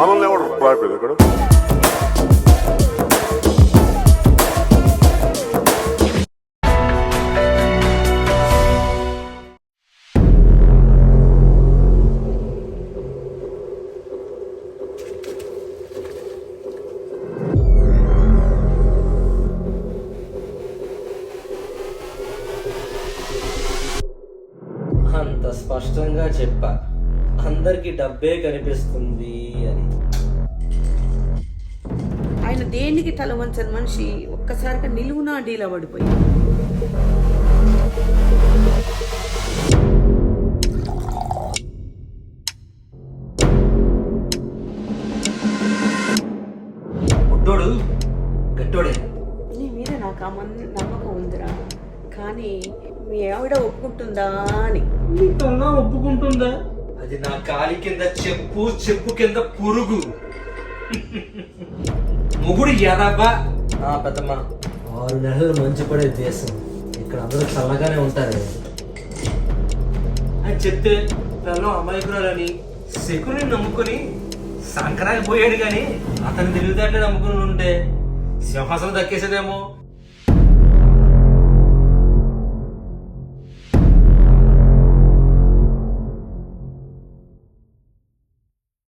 మనల్ని ఎవరు రాయిపోయింది ఇక్కడ? అంత స్పష్టంగా చెప్పా, అందరికి డబ్బే కనిపిస్తుంది అని. ఆయన దేనికి తల వంచని మనిషి ఒక్కసారిగా నిలువునా డీలా పడిపోయింది. గుడ్డోడు గట్టోడే. నీ మీద నాకు ఆ నమ్మకం ఉందిరా, కానీ మీ ఆవిడ ఒప్పుకుంటుందా అని. నీకన్నా ఒప్పుకుంటుందా? అది నా కాలి కింద చెప్పు, చెప్పు కింద పురుగు. ముగుడు ఎదబ్బా. పెద్దమ్మ, 6 నెలలు మంచి పడే దేశం, ఇక్కడ అందరూ చల్లగానే ఉంటారు అని చెప్తే పిల్లలు అమాయకురాలని శకుని నమ్ముకొని సంక్రాంతి పోయాడు, కానీ అతని తెలివితేటలే నమ్ముకుని ఉంటే సింహాసనం దక్కేసేదేమో.